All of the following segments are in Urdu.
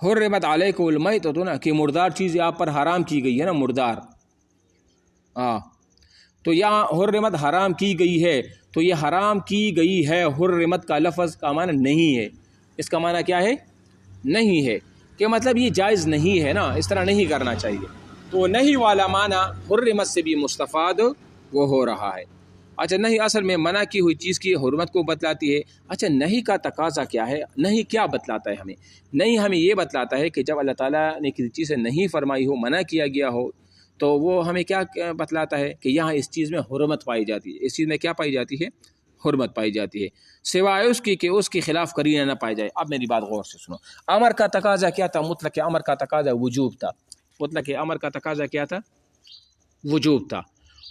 حرمت علیکم المیتۃ نا کہ مردار چیزیں آپ پر حرام کی گئی ہے نا، مردار. ہاں تو یہاں حرمت حرام کی گئی ہے، تو یہ حرام کی گئی ہے حرمت کا لفظ کا معنی نہیں ہے. اس کا معنی کیا ہے؟ نہیں ہے، کہ مطلب یہ جائز نہیں ہے نا، اس طرح نہیں کرنا چاہیے. تو نہیں والا معنی حرمت سے بھی مستفاد وہ ہو رہا ہے. اچھا نہیں اصل میں منع کی ہوئی چیز کی حرمت کو بتلاتی ہے. اچھا نہیں کا تقاضا کیا ہے؟ نہیں کیا بتلاتا ہے ہمیں؟ نہیں ہمیں یہ بتلاتا ہے کہ جب اللہ تعالیٰ نے کسی چیز سے نہیں فرمائی ہو، منع کیا گیا ہو، تو وہ ہمیں کیا بتلاتا ہے کہ یہاں اس چیز میں حرمت پائی جاتی ہے. اس چیز میں کیا پائی جاتی ہے؟ حرمت پائی جاتی ہے، سوائے اس کی کہ اس کے خلاف قرینہ نہ پائی جائے. اب میری بات غور سے سنو. امر کا تقاضا کیا تھا؟ مطلق امر کا تقاضا وجوب تھا. مطلق امر کا تقاضا کیا تھا؟ وجوب تھا.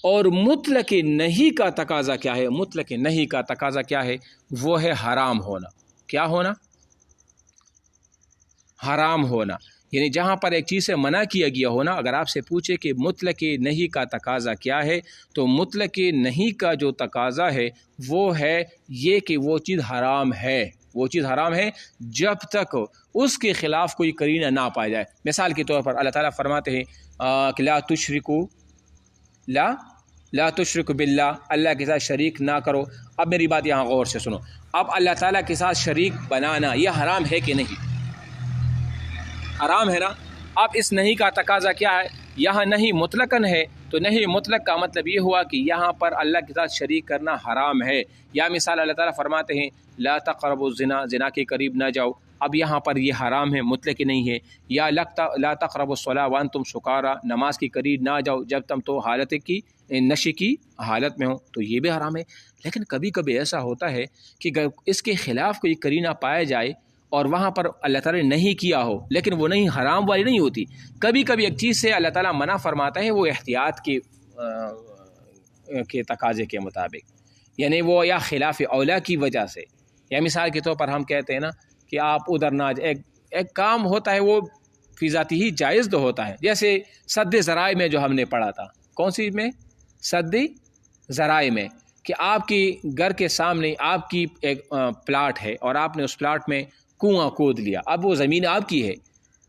اور مطلق نہیں کا تقاضا کیا ہے؟ مطلق نہیں کا تقاضا کیا ہے؟ وہ ہے حرام ہونا. کیا ہونا؟ حرام ہونا. یعنی جہاں پر ایک چیز سے منع کیا گیا ہونا، اگر آپ سے پوچھے کہ مطلق نہیں کا تقاضا کیا ہے، تو مطلق نہیں کا جو تقاضا ہے وہ ہے یہ کہ وہ چیز حرام ہے. وہ چیز حرام ہے جب تک اس کے خلاف کوئی قرینہ نہ پایا جائے. مثال کے طور پر اللہ تعالیٰ فرماتے ہیں کہ لا تشرکو باللہ، اللہ کے ساتھ شریک نہ کرو. اب میری بات یہاں غور سے سنو. اب اللہ تعالیٰ کے ساتھ شریک بنانا یہ حرام ہے کہ نہیں؟ حرام ہے نا. اب اس نہیں کا تقاضا کیا ہے؟ یہاں نہیں مطلقاً ہے، تو نہیں مطلق کا مطلب یہ ہوا کہ یہاں پر اللہ کے ساتھ شریک کرنا حرام ہے. یا مثال اللہ تعالیٰ فرماتے ہیں لا تقربوا الزنا، زنا کے قریب نہ جاؤ. اب یہاں پر یہ حرام ہے، مطلق نہیں ہے. یا لا تقربوا الصلاۃ وانتم سکارا، نماز کے قریب نہ جاؤ جب تم تو حالت کی نشے کی حالت میں ہو، تو یہ بھی حرام ہے. لیکن کبھی کبھی ایسا ہوتا ہے کہ اس کے خلاف کوئی قرینہ پایا جائے اور وہاں پر اللہ تعالیٰ نے نہیں کیا ہو، لیکن وہ نہیں حرام والی نہیں ہوتی. کبھی کبھی ایک چیز سے اللہ تعالیٰ منع فرماتا ہے وہ احتیاط کے تقاضے کے مطابق، یعنی وہ یا خلاف اولا کی وجہ سے. یا مثال کے طور پر ہم کہتے ہیں نا کہ آپ ادھر نہ ایک کام ہوتا ہے وہ فی ذاتی ہی جائز تو ہوتا ہے، جیسے سد ذرائع میں جو ہم نے پڑھا تھا. کون سی میں؟ سد ذرائع میں، کہ آپ کی گھر کے سامنے آپ کی ایک پلاٹ ہے اور آپ نے اس پلاٹ میں کنواں کود لیا. اب وہ زمین آپ کی ہے،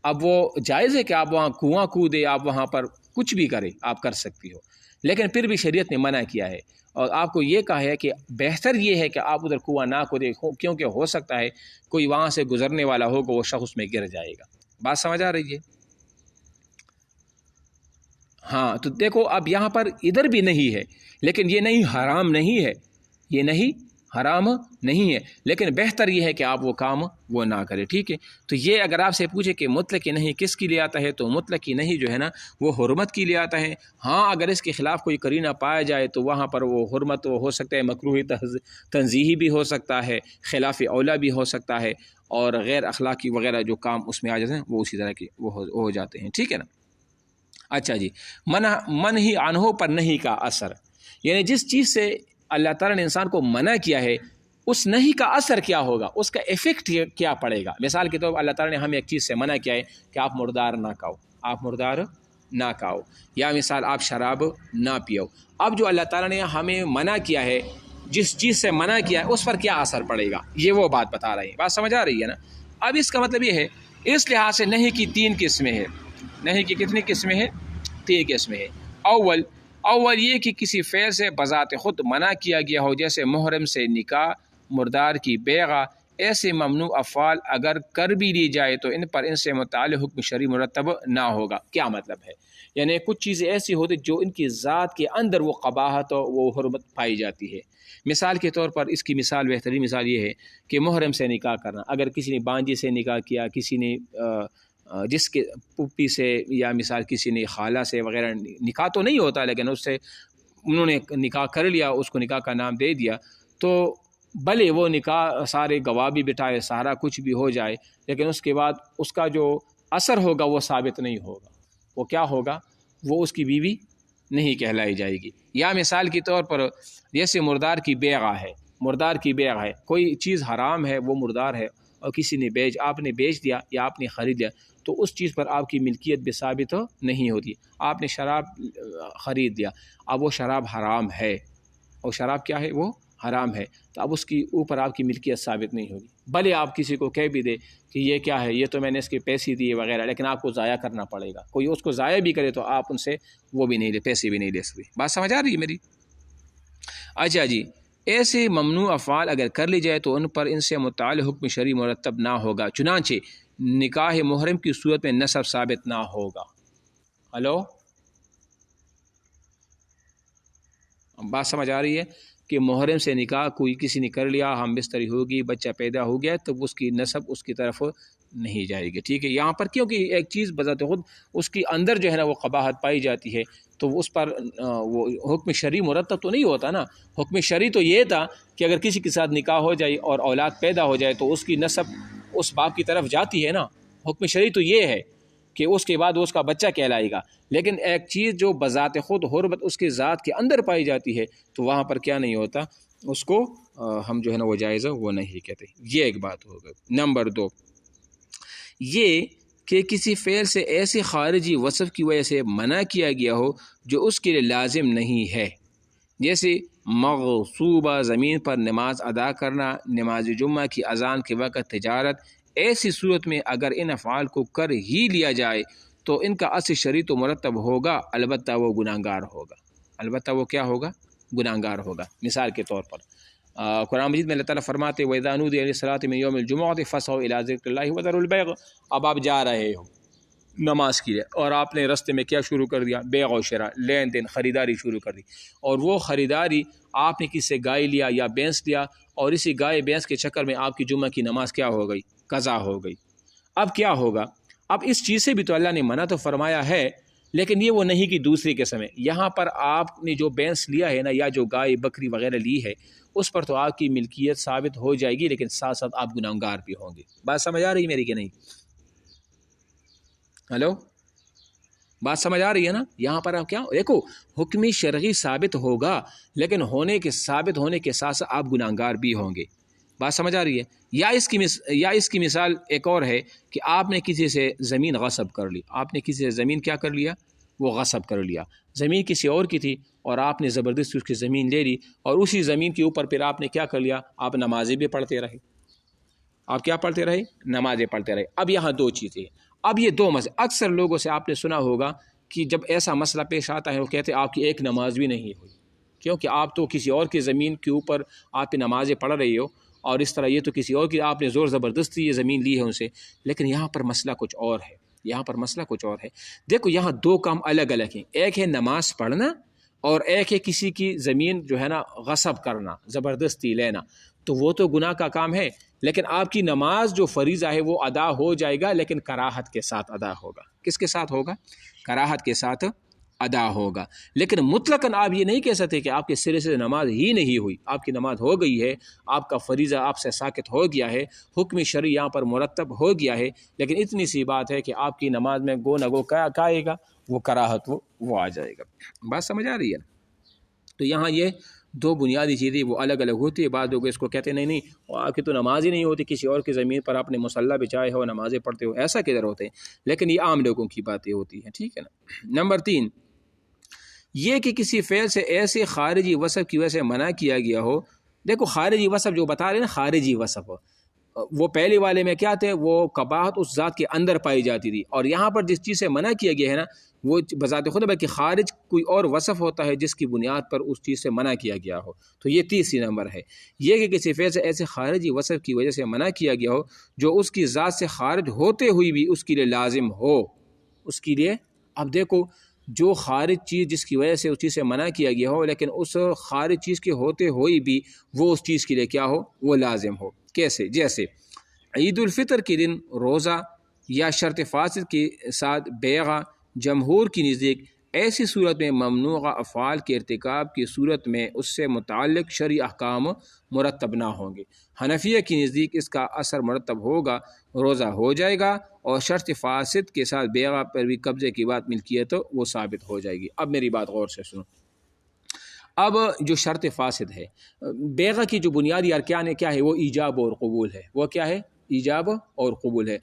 اب وہ جائز ہے کہ آپ وہاں کنواں کودے، آپ وہاں پر کچھ بھی کریں، آپ کر سکتی ہو. لیکن پھر بھی شریعت نے منع کیا ہے اور آپ کو یہ کہا ہے کہ بہتر یہ ہے کہ آپ ادھر کنواں نہ کودے، کیونکہ ہو سکتا ہے کوئی وہاں سے گزرنے والا ہوگا، وہ شخص میں گر جائے گا. بات سمجھ آ رہی ہے؟ ہاں تو دیکھو اب یہاں پر ادھر بھی نہیں ہے، لیکن یہ نہیں حرام نہیں ہے، یہ نہیں حرام نہیں ہے، لیکن بہتر یہ ہے کہ آپ وہ کام وہ نہ کریں. ٹھیک ہے. تو یہ اگر آپ سے پوچھے کہ مطلق نہیں کس کی لیے آتا ہے، تو مطلق نہیں جو ہے نا وہ حرمت کی لیے آتا ہے. ہاں اگر اس کے خلاف کوئی قرینہ پایا جائے تو وہاں پر وہ حرمت ہو سکتا ہے، مکروہ تنزیہی بھی ہو سکتا ہے، خلاف اولا بھی ہو سکتا ہے، اور غیر اخلاقی وغیرہ جو کام اس میں آ جاتے ہیں وہ اسی طرح کے وہ ہو جاتے ہیں. ٹھیک ہے نا. اچھا جی، منہی عنہ پر نہیں کا اثر، یعنی جس چیز سے اللہ تعالیٰ نے انسان کو منع کیا ہے اس نہیں کا اثر کیا ہوگا، اس کا ایفیکٹ کیا پڑے گا. مثال کے طور پر اللہ تعالیٰ نے ہمیں ایک چیز سے منع کیا ہے کہ آپ مردار نہ کھاؤ، آپ مردار نہ کھاؤ. یا مثال آپ شراب نہ پیو. اب جو اللہ تعالیٰ نے ہمیں منع کیا ہے، جس چیز سے منع کیا ہے اس پر کیا اثر پڑے گا، یہ وہ بات بتا رہے ہیں. بات سمجھ آ رہی ہے نا. اب اس کا مطلب یہ ہے اس لحاظ سے نہیں کی 3 قسمیں ہیں. نہیں کی کتنی قسمیں ہیں؟ 3 قسمیں ہیں. اول یہ کہ کسی فعل سے بذات خود منع کیا گیا ہو، جیسے محرم سے نکاح، مردار کی بیغہ. ایسے ممنوع افعال اگر کر بھی لی جائے تو ان سے متعلق حکم شرعی مرتب نہ ہوگا. کیا مطلب ہے؟ یعنی کچھ چیزیں ایسی ہوتی جو ان کی ذات کے اندر وہ قباحت و وہ حرمت پائی جاتی ہے. مثال کے طور پر اس کی مثال، بہترین مثال یہ ہے کہ محرم سے نکاح کرنا. اگر کسی نے بانجی سے نکاح کیا، کسی نے جس کے پھوپھی سے، یا مثال کسی نے خالہ سے وغیرہ، نکاح تو نہیں ہوتا لیکن اس سے انہوں نے نکاح کر لیا، اس کو نکاح کا نام دے دیا، تو بھلے وہ نکاح سارے گواہ بھی بٹھائے، سارا کچھ بھی ہو جائے، لیکن اس کے بعد اس کا جو اثر ہوگا وہ ثابت نہیں ہوگا. وہ کیا ہوگا؟ وہ اس کی بیوی نہیں کہلائی جائے گی. یا مثال کے طور پر جیسے مردار کی بیغہ ہے، مردار کی بیغہ ہے، کوئی چیز حرام ہے، وہ مردار ہے اور کسی نے آپ نے بیچ دیا یا آپ نے خرید لیا، تو اس چیز پر آپ کی ملکیت بھی ثابت نہیں ہوتی. آپ نے شراب خرید لیا، اب وہ شراب حرام ہے، اور شراب کیا ہے؟ وہ حرام ہے، تو اب اس کی اوپر آپ کی ملکیت ثابت نہیں ہوگی. بھلے آپ کسی کو کہہ بھی دے کہ یہ کیا ہے، یہ تو میں نے اس کے پیسے دیے وغیرہ، لیکن آپ کو ضائع کرنا پڑے گا. کوئی اس کو ضائع بھی کرے تو آپ ان سے وہ بھی نہیں لے، پیسے بھی نہیں لے سکتے. بات سمجھ آ رہی ہے میری؟ اچھا جی، ایسے ممنوع افعال اگر کر لی جائے تو ان پر ان سے متعلق حکم شرعی مرتب نہ ہوگا، چنانچہ نکاح محرم کی صورت میں نسب ثابت نہ ہوگا. ہلو، بات سمجھ آ رہی ہے کہ محرم سے نکاح کوئی کسی نے کر لیا، ہم بستری ہوگی، بچہ پیدا ہو گیا، تو اس کی نسب اس کی طرف نہیں جائے گی. ٹھیک ہے، یہاں پر کیونکہ ایک چیز بذات خود اس کی اندر جو ہے نا وہ قباحت پائی جاتی ہے، تو اس پر وہ حکم شرعی مرتب تو نہیں ہوتا نا. حکم شرعی تو یہ تھا کہ اگر کسی کے ساتھ نکاح ہو جائے اور اولاد پیدا ہو جائے تو اس کی نسب اس باپ کی طرف جاتی ہے نا. حکم شرعی تو یہ ہے کہ اس کے بعد وہ اس کا بچہ کہلائے گا. لیکن ایک چیز جو بذات خود حرمت اس کی ذات کے اندر پائی جاتی ہے تو وہاں پر کیا نہیں ہوتا، اس کو ہم جو ہے نا وہ جائزہ وہ نہیں کہتے. یہ ایک بات ہو گئی. نمبر 2 یہ کہ کسی فعل سے ایسی خارجی وصف کی وجہ سے منع کیا گیا ہو جو اس کے لیے لازم نہیں ہے، جیسے مغصوبہ زمین پر نماز ادا کرنا، نماز جمعہ کی اذان کے وقت تجارت. ایسی صورت میں اگر ان افعال کو کر ہی لیا جائے تو ان کا اصل شرعی تو مرتب ہوگا، البتہ وہ گناہگار ہوگا. البتہ وہ کیا ہوگا؟ گناہگار ہوگا. مثال کے طور پر قرآن مجید میں اللہ تعالیٰ فرماتے وَإِذَا نُودِيَ لِلصَّلَاةِ مِن يَوْمِ الْجُمُعَةِ فَاسْعَوْا إِلَىٰ ذِكْرِ اللَّهِ وَذَرُوا الْبَيْعَ. اب آپ جا رہے ہو نماز کے لیے اور آپ نے رستے میں کیا شروع کر دیا؟ بیع و شراء، لین دین، خریداری شروع کر دی. اور وہ خریداری آپ نے کسی سے گائے لیا یا بھینس لیا، اور اسی گائے بھینس کے چکر میں آپ کی جمعہ کی نماز کیا ہو گئی؟ قضا ہو گئی. اب کیا ہوگا؟ اب اس چیز سے بھی تو اللہ نے منع تو فرمایا ہے، لیکن یہ وہ نہیں کہ دوسری قسم ہے. یہاں پر آپ نے جو بھینس لیا ہے نا یا جو گائے بکری وغیرہ لی ہے اس پر تو آپ کی ملکیت ثابت ہو جائے گی، لیکن ساتھ ساتھ آپ گناہگار بھی ہوں گے. بات سمجھ آ رہی ہے میری کہ نہیں؟ ہلو، بات سمجھ آ رہی ہے نا؟ یہاں پر آپ کیا دیکھو، حکمی شرعی ثابت ہوگا، لیکن ثابت ہونے کے ساتھ ساتھ آپ گناہگار بھی ہوں گے. بات سمجھ آ رہی ہے؟ یا اس کی مثال ایک اور ہے کہ آپ نے کسی سے زمین غصب کر لی. آپ نے کسی سے زمین کیا کر لیا؟ وہ غصب کر لیا. زمین کسی اور کی تھی اور آپ نے زبردستی اس کی زمین لے لی، اور اسی زمین کے اوپر پھر آپ نے کیا کر لیا؟ آپ نمازیں بھی پڑھتے رہے. آپ کیا پڑھتے رہے؟ نمازیں پڑھتے رہے. اب یہاں دو چیزیں، اب یہ دو مسئلے اکثر لوگوں سے آپ نے سنا ہوگا کہ جب ایسا مسئلہ پیش آتا ہے وہ کہتے ہیں آپ کی ایک نماز بھی نہیں ہوئی، کیونکہ آپ تو کسی اور کی زمین کے اوپر آپ نمازیں پڑھ رہی ہو، اور اس طرح یہ تو کسی اور کی آپ نے زور زبردستی یہ زمین لی ہے ان سے. لیکن یہاں پر مسئلہ کچھ اور ہے. یہاں پر مسئلہ کچھ اور ہے. دیکھو، یہاں دو کام الگ الگ ہیں. ایک ہے نماز پڑھنا، اور ایک ہے کسی کی زمین جو ہے نا غصب کرنا، زبردستی لینا. تو وہ تو گناہ کا کام ہے، لیکن آپ کی نماز جو فریضہ ہے وہ ادا ہو جائے گا، لیکن کراہت کے ساتھ ادا ہوگا. کس کے ساتھ ہوگا؟ کراہت کے ساتھ ادا ہوگا. لیکن مطلقاً آپ یہ نہیں کہہ سکتے کہ آپ کے سرے سے نماز ہی نہیں ہوئی. آپ کی نماز ہو گئی ہے، آپ کا فریضہ آپ سے ساقط ہو گیا ہے، حکم شرعی یہاں پر مرتب ہو گیا ہے، لیکن اتنی سی بات ہے کہ آپ کی نماز میں گو نہ گو کیا آئے گا؟ وہ کراہت وہ آ جائے گا. بات سمجھ آ رہی ہے؟ تو یہاں یہ دو بنیادی چیزیں وہ الگ الگ ہوتی ہے. بعض لوگ اس کو کہتے نہیں آپ کی تو نماز ہی نہیں ہوتی، کسی اور کی زمین پر آپ نے مصلی بچھائے ہو، نمازیں پڑھتے ہو. ایسا کدھر ہوتے ہیں؟ لیکن یہ عام لوگوں کی باتیں ہوتی ہیں. ٹھیک ہے نا؟ نمبر 3 یہ کہ کسی فعل سے ایسے خارجی وصف کی وجہ سے منع کیا گیا ہو. دیکھو، خارجی وصف جو بتا رہے ہیں نا، خارجی وصف، وہ پہلے والے میں کیا تھے؟ وہ قباحت اس ذات کے اندر پائی جاتی تھی، اور یہاں پر جس چیز سے منع کیا گیا ہے نا وہ بذات خود بلکہ خارج کوئی اور وصف ہوتا ہے جس کی بنیاد پر اس چیز سے منع کیا گیا ہو. تو یہ تیسری نمبر ہے، یہ کہ کسی فعل سے ایسے خارجی وصف کی وجہ سے منع کیا گیا ہو جو اس کی ذات سے خارج ہوتے ہوئی بھی اس کے لیے لازم ہو. اس کے لیے، اب دیکھو، جو خارج چیز جس کی وجہ سے اس چیز سے منع کیا گیا ہو، لیکن اس خارج چیز کے ہوتے ہوئی بھی وہ اس چیز کے لیے کیا ہو؟ وہ لازم ہو. کیسے؟ جیسے عید الفطر کے دن روزہ یا شرط فاسد کے ساتھ بیع جمہور کی نزدیک ایسی صورت میں ممنوع افعال کے ارتکاب کی صورت میں اس سے متعلق شرعی احکام مرتب نہ ہوں گے. حنفیہ کی نزدیک اس کا اثر مرتب ہوگا، روزہ ہو جائے گا، اور شرط فاسد کے ساتھ بیع پر بھی قبضے کی بات ملکیت وہ ثابت ہو جائے گی. اب میری بات غور سے سنو. اب جو شرط فاسد ہے، بیع کی جو بنیادی ارکان کیا ہے؟ وہ ایجاب اور قبول ہے. وہ کیا ہے؟ ایجاب اور قبول ہے.